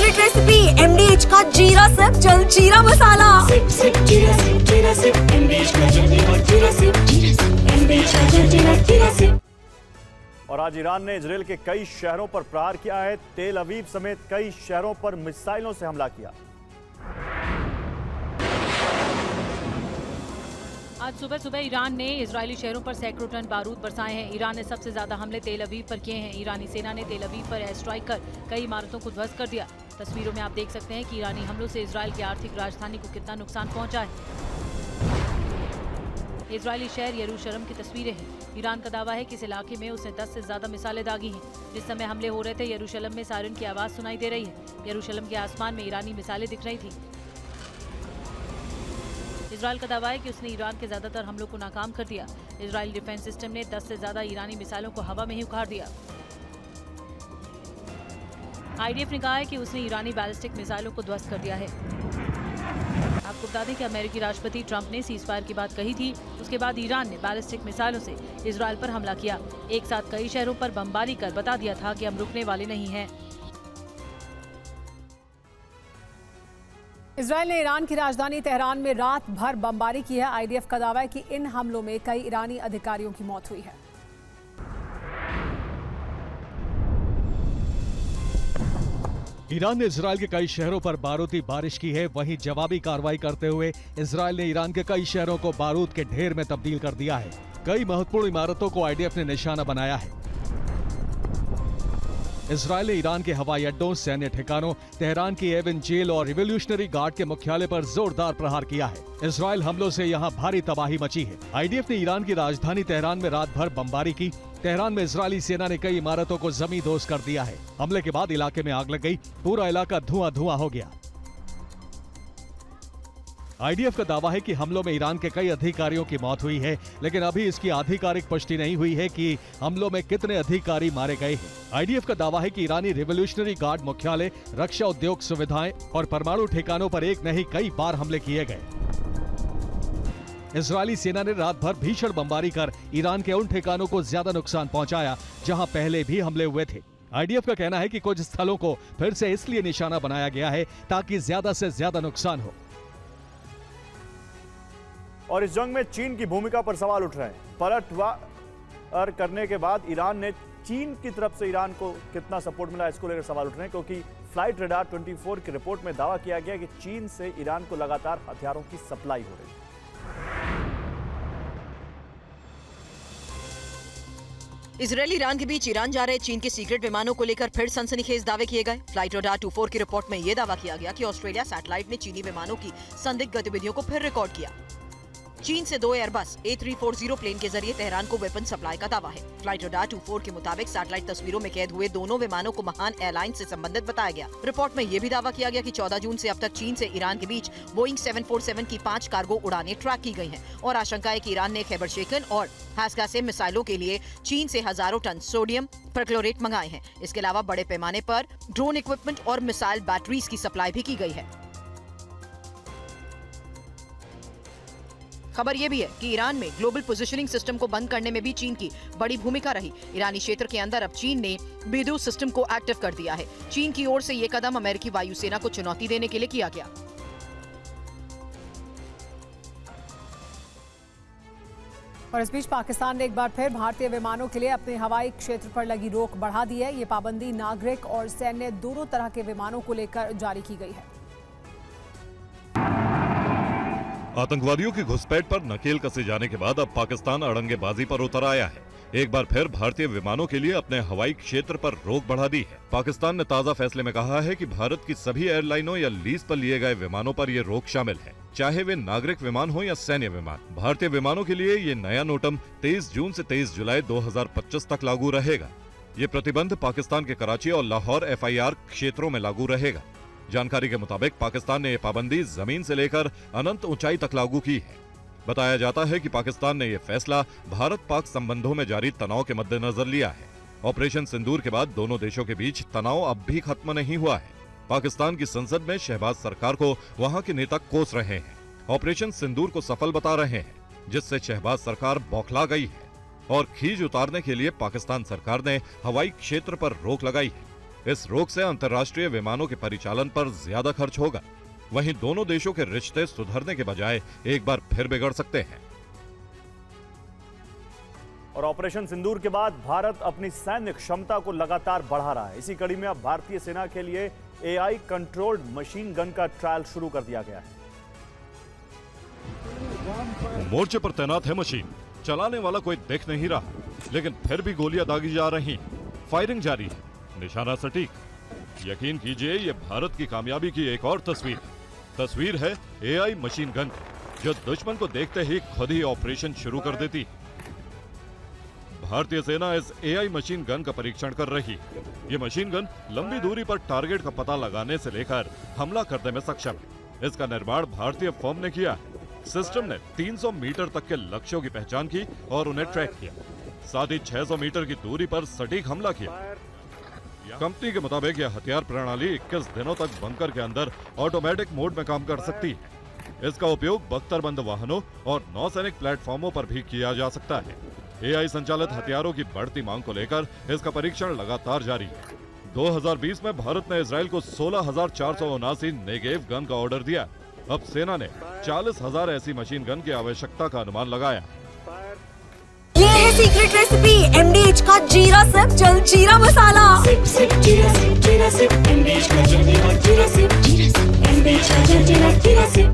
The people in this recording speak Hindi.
फेवरेट रेसिपी MDH का जीरा सिप जलजीरा मसाला। सिप सिप जीरा सिप MDH का जलजीरा और जीरा सिप MDH का जलजीरा जीरा सिप। और आज ईरान ने इजराइल के कई शहरों पर प्रहार किया है। तेल अवीव समेत कई शहरों पर मिसाइलों से हमला किया। आज सुबह सुबह ईरान ने इजरायली शहरों पर सैकड़ों टन बारूद बरसाए हैं। ईरान ने सबसे ज्यादा हमले तेल अवीव पर किए हैं। ईरानी सेना ने तेल अवीव पर एयर स्ट्राइक कर कई इमारतों को ध्वस्त कर दिया। तस्वीरों में आप देख सकते हैं कि ईरानी हमलों से इजराइल की आर्थिक राजधानी को कितना नुकसान पहुंचा है। इजरायली शहर यरूशलेम की तस्वीरें हैं। ईरान का दावा है कि इस इलाके में उसने 10 से ज्यादा मिसाइलें दागी हैं। जिस समय हमले हो रहे थे यरूशलेम में सायरन की आवाज सुनाई दे रही है। यरूशलेम के आसमान में ईरानी मिसाइलें दिख रही थी। इजराइल का दावा है कि उसने ईरान के ज्यादातर हमलों को नाकाम कर दिया। इजराइल डिफेंस सिस्टम ने 10 से ज्यादा ईरानी मिसाइलों को हवा में ही उखाड़ दिया। IDF ने कहा है कि उसने ईरानी बैलिस्टिक मिसाइलों को ध्वस्त कर दिया है। आपको बता दें कि अमेरिकी राष्ट्रपति ट्रंप ने सीजफायर की बात कही थी। उसके बाद ईरान ने बैलिस्टिक मिसाइलों से इजराइल पर हमला किया। एक साथ कई शहरों पर बमबारी कर बता दिया था कि हम रुकने वाले नहीं हैं। इजराइल ने ईरान की राजधानी तेहरान में रात भर बमबारी की है। IDF का दावा है कि इन हमलों में कई ईरानी अधिकारियों की मौत हुई है। ईरान ने इजराइल के कई शहरों पर बारूदी बारिश की है। वहीं जवाबी कार्रवाई करते हुए इजराइल ने ईरान के कई शहरों को बारूद के ढेर में तब्दील कर दिया है। कई महत्वपूर्ण इमारतों को IDF ने निशाना बनाया है। इजराइल ने ईरान के हवाई अड्डों, सैन्य ठिकानों, तेहरान की एवन जेल और रिवोल्यूशनरी गार्ड के मुख्यालय पर जोरदार प्रहार किया है। इजराइल हमलों से यहां भारी तबाही मची है। IDF ने ईरान की राजधानी तेहरान में रात भर बमबारी की। तेहरान में इजरायली सेना ने कई इमारतों को जमींदोज कर दिया है। हमले के बाद इलाके में आग लग गई। पूरा इलाका धुआं धुआं हो गया। IDF का दावा है कि हमलों में ईरान के कई अधिकारियों की मौत हुई है, लेकिन अभी इसकी आधिकारिक पुष्टि नहीं हुई है कि हमलों में कितने अधिकारी मारे गए हैं। IDF का दावा है कि ईरानी रिवोल्यूशनरी गार्ड मुख्यालय, रक्षा उद्योग सुविधाएं और परमाणु ठिकानों पर एक नहीं कई बार हमले किए गए। इजरायली सेना ने रात भर भीषण बमबारी कर ईरान के उन ठिकानों को ज्यादा नुकसान पहुंचाया जहां पहले भी हमले हुए थे। IDF का कहना है कि कुछ स्थलों को फिर से इसलिए निशाना बनाया गया है ताकि ज्यादा से ज्यादा नुकसान हो। और इस जंग में चीन की भूमिका पर सवाल उठ रहे हैं। पलटवार करने के बाद ईरान ने चीन की तरफ से ईरान को कितना सपोर्ट मिला, इसको लेकर सवाल उठ रहे हैं, क्योंकि फ्लाइट रडार 24 की रिपोर्ट में दावा किया गया कि चीन से ईरान को लगातार हथियारों की सप्लाई हो रही है। इजरायल ईरान के बीच ईरान जा रहे चीन के सीक्रेट विमानों को लेकर फिर सनसनीखेज दावे किए गए। फ्लाइट रडार 24 की रिपोर्ट में यह दावा किया गया कि ऑस्ट्रेलिया सैटेलाइट ने चीनी विमानों की संदिग्ध गतिविधियों को फिर रिकॉर्ड किया। चीन से 2 एयरबस A340 प्लेन के जरिए तेहरान को वेपन सप्लाई का दावा है। फ्लाइट रडार 24 के मुताबिक सैटेलाइट तस्वीरों में कैद हुए दोनों विमानों को महान एयरलाइंस से संबंधित बताया गया। रिपोर्ट में यह भी दावा किया गया कि 14 जून से अब तक चीन से ईरान के बीच बोइंग 747 की 5 कार्गो उड़ानें ट्रैक की गई हैं और आशंका है कि ईरान ने खैबर शेखन और हास्का मिसाइलों के लिए चीन से हजारों टन सोडियम परक्लोरेट मंगाए हैं। इसके अलावा बड़े पैमाने पर ड्रोन इक्विपमेंट और मिसाइल बैटरीज की सप्लाई भी की गई है। खबर यह भी है कि ईरान में ग्लोबल पोजिशनिंग सिस्टम को बंद करने में भी चीन की बड़ी भूमिका रही। ईरानी क्षेत्र के अंदर अब चीन ने बेदू सिस्टम को एक्टिव कर दिया है। चीन की ओर से यह कदम अमेरिकी वायुसेना को चुनौती देने के लिए किया गया। और इस बीच पाकिस्तान ने एक बार फिर भारतीय विमानों के लिए अपने हवाई क्षेत्र पर लगी रोक बढ़ा दी है। ये पाबंदी नागरिक और सैन्य दोनों तरह के विमानों को लेकर जारी की गई है। आतंकवादियों की घुसपैठ पर नकेल कसे जाने के बाद अब पाकिस्तान अड़ंगेबाजी पर उतर आया है। एक बार फिर भारतीय विमानों के लिए अपने हवाई क्षेत्र पर रोक बढ़ा दी है। पाकिस्तान ने ताज़ा फैसले में कहा है कि भारत की सभी एयरलाइनों या लीज पर लिए गए विमानों पर ये रोक शामिल है, चाहे वे नागरिक विमान हो या सैन्य विमान। भारतीय विमानों के लिए ये नया नोटम 23 जून से 23 जुलाई 2025 तक लागू रहेगा। ये प्रतिबंध पाकिस्तान के कराची और लाहौर FIR क्षेत्रों में लागू रहेगा। जानकारी के मुताबिक पाकिस्तान ने यह पाबंदी जमीन से लेकर अनंत ऊंचाई तक लागू की है। बताया जाता है कि पाकिस्तान ने यह फैसला भारत पाक संबंधों में जारी तनाव के मद्देनजर लिया है। ऑपरेशन सिंदूर के बाद दोनों देशों के बीच तनाव अब भी खत्म नहीं हुआ है। पाकिस्तान की संसद में शहबाज सरकार को वहां के नेता कोस रहे हैं, ऑपरेशन सिंदूर को सफल बता रहे हैं, जिससे शहबाज सरकार बौखला गई है और खीज उतारने के लिए पाकिस्तान सरकार ने हवाई क्षेत्र पर रोक लगाई है। इस रोक से अंतर्राष्ट्रीय विमानों के परिचालन पर ज्यादा खर्च होगा। वहीं दोनों देशों के रिश्ते सुधरने के बजाय एक बार फिर बिगड़ सकते हैं। और ऑपरेशन सिंदूर के बाद भारत अपनी सैन्य क्षमता को लगातार बढ़ा रहा है। इसी कड़ी में अब भारतीय सेना के लिए AI कंट्रोल्ड मशीन गन का ट्रायल शुरू कर दिया गया है। मोर्चे पर तैनात है मशीन, चलाने वाला कोई दिख नहीं रहा, लेकिन फिर भी गोलियां दागी जा रही, फायरिंग जारी है, निशाना सटीक। यकीन कीजिए, ये भारत की कामयाबी की एक और तस्वीर है AI मशीन गन, जो दुश्मन को देखते ही खुद ही ऑपरेशन शुरू कर देती। भारतीय सेना इस AI मशीन गन का परीक्षण कर रही है। ये मशीन गन लंबी दूरी पर टारगेट का पता लगाने से लेकर हमला करने में सक्षम है। इसका निर्माण भारतीय फर्म ने किया है। सिस्टम ने 300 मीटर तक के लक्ष्यों की पहचान की और उन्हें ट्रैक किया, साथ ही 600 मीटर की दूरी पर सटीक हमला किया। कंपनी के मुताबिक यह हथियार प्रणाली 21 दिनों तक बंकर के अंदर ऑटोमेटिक मोड में काम कर सकती है। इसका उपयोग बख्तरबंद वाहनों और नौसैनिक प्लेटफॉर्मों पर भी किया जा सकता है। AI संचालित हथियारों की बढ़ती मांग को लेकर इसका परीक्षण लगातार जारी है। 2020 में भारत ने इजराइल को 16,479 नेगेव गन का ऑर्डर दिया। अब सेना ने 40,000 ऐसी मशीन गन की आवश्यकता का अनुमान लगाया। ये है सीक्रेट रेसिपी MDH का जीरा सिर्फ जलजीरा मसाला। Sip, sip, jeera sip,